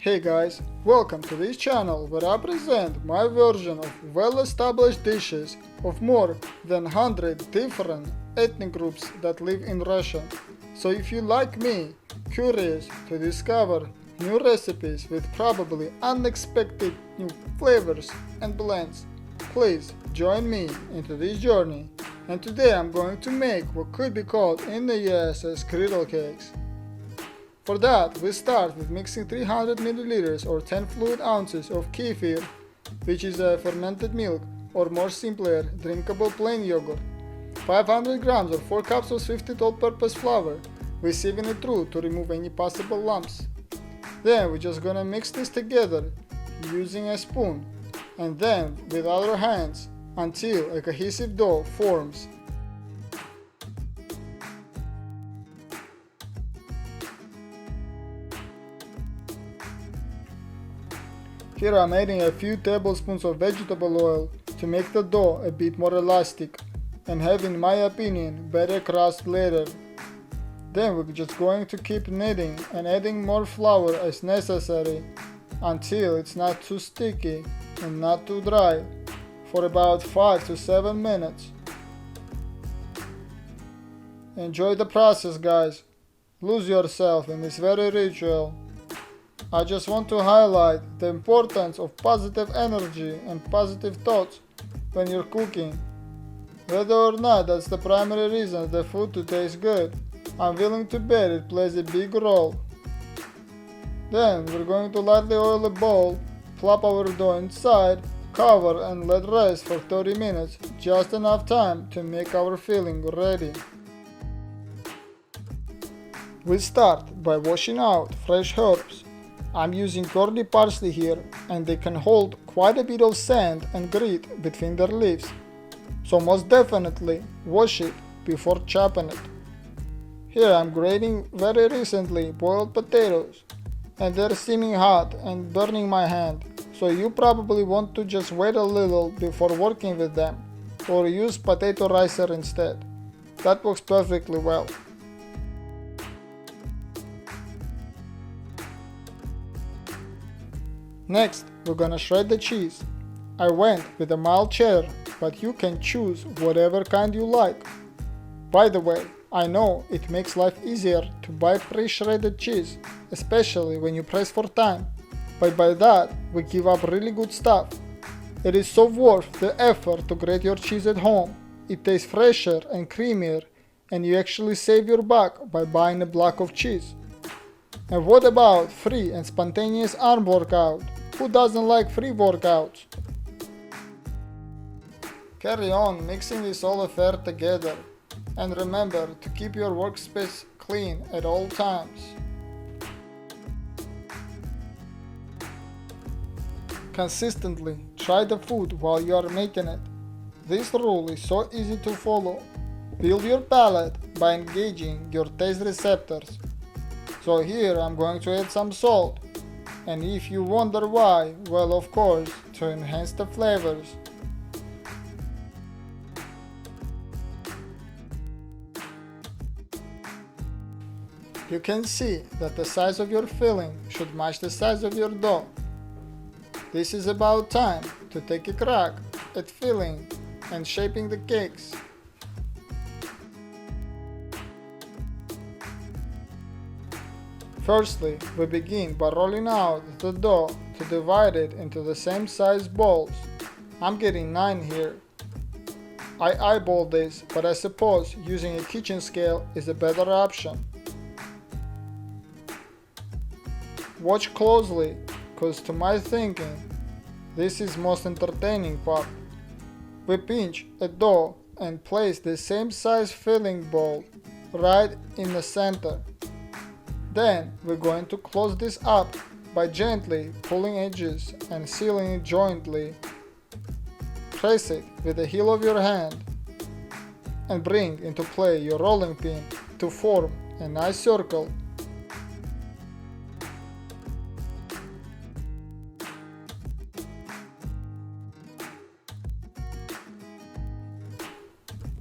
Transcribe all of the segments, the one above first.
Hey guys, welcome to this channel where I present my version of well-established dishes of more than 100 different ethnic groups that live in Russia. So if you like me, curious to discover new recipes with probably unexpected new flavors and blends, please join me into this journey. And today I'm going to make what could be called in the US as griddle cakes. For that, we start with mixing 300 milliliters or 10 fluid ounces of kefir, which is a fermented milk, or more simpler, drinkable plain yogurt, 500 grams or 4 cups of sifted all-purpose flour, we sieving it through to remove any possible lumps. Then we're just gonna mix this together using a spoon, and then with other hands until a cohesive dough forms. Here I'm adding a few tablespoons of vegetable oil to make the dough a bit more elastic and have, in my opinion, better crust later. Then we're just going to keep kneading and adding more flour as necessary until it's not too sticky and not too dry for about 5 to 7 minutes. Enjoy the process, guys. Lose yourself in this very ritual. I just want to highlight the importance of positive energy and positive thoughts when you're cooking. Whether or not that's the primary reason the food to taste good, I'm willing to bet it plays a big role. Then we're going to lightly oil a bowl, plop our dough inside, cover and let rest for 30 minutes, just enough time to make our filling ready. We start by washing out fresh herbs. I'm using curly parsley here, and they can hold quite a bit of sand and grit between their leaves, so most definitely wash it before chopping it. Here I'm grating very recently boiled potatoes, and they're steaming hot and burning my hand, so you probably want to just wait a little before working with them, or use potato ricer instead. That works perfectly well. Next, we're gonna shred the cheese. I went with a mild cheddar, but you can choose whatever kind you like. By the way, I know it makes life easier to buy pre-shredded cheese, especially when you press for time, but by that, we give up really good stuff. It is so worth the effort to grate your cheese at home. It tastes fresher and creamier, and you actually save your buck by buying a block of cheese. And what about free and spontaneous arm workout? Who doesn't like free workouts? Carry on mixing this whole affair together, and remember to keep your workspace clean at all times. Consistently try the food while you are making it. This rule is so easy to follow. Build your palate by engaging your taste receptors. So here I'm going to add some salt, and if you wonder why, well, of course, to enhance the flavors. You can see that the size of your filling should match the size of your dough. This is about time to take a crack at filling and shaping the cakes. Firstly, we begin by rolling out the dough to divide it into the same size balls. I'm getting 9 here. I eyeballed this, but I suppose using a kitchen scale is a better option. Watch closely, cause to my thinking, this is most entertaining part. We pinch a dough and place the same size filling ball right in the center. Then we're going to close this up by gently pulling edges and sealing it jointly. Press it with the heel of your hand and bring into play your rolling pin to form a nice circle.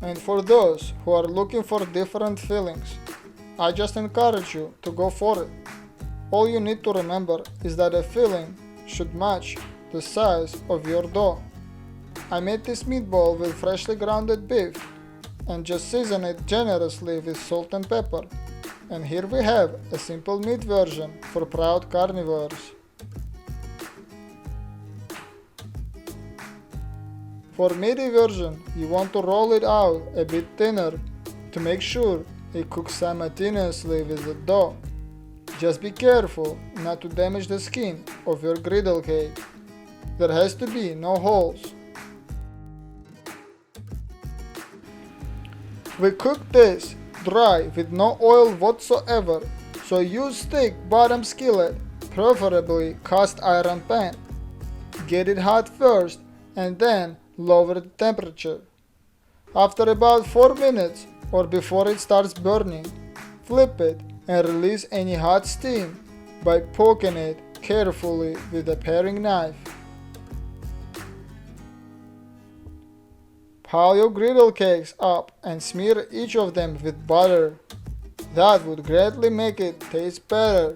And for those who are looking for different fillings, I just encourage you to go for it. All you need to remember is that the filling should match the size of your dough. I made this meatball with freshly grounded beef and just season it generously with salt and pepper. And here we have a simple meat version for proud carnivores. For meaty version, you want to roll it out a bit thinner to make sure it cooks simultaneously with the dough. Just be careful not to damage the skin of your griddle cake. There has to be no holes. We cook this dry with no oil whatsoever, so use thick bottom skillet, preferably cast iron pan. Get it hot first and then lower the temperature. After about 4 minutes or before it starts burning, flip it and release any hot steam by poking it carefully with a paring knife. Pile your griddle cakes up and smear each of them with butter. That would greatly make it taste better.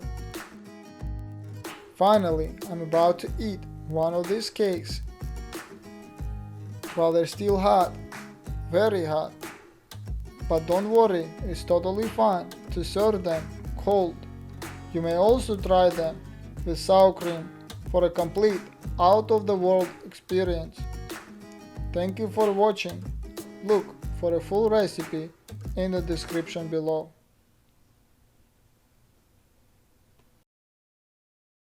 Finally, I'm about to eat one of these cakes. While they're still hot, very hot. But don't worry, it's totally fine to serve them cold. You may also try them with sour cream for a complete out-of-the-world experience. Thank you for watching. Look for a full recipe in the description below.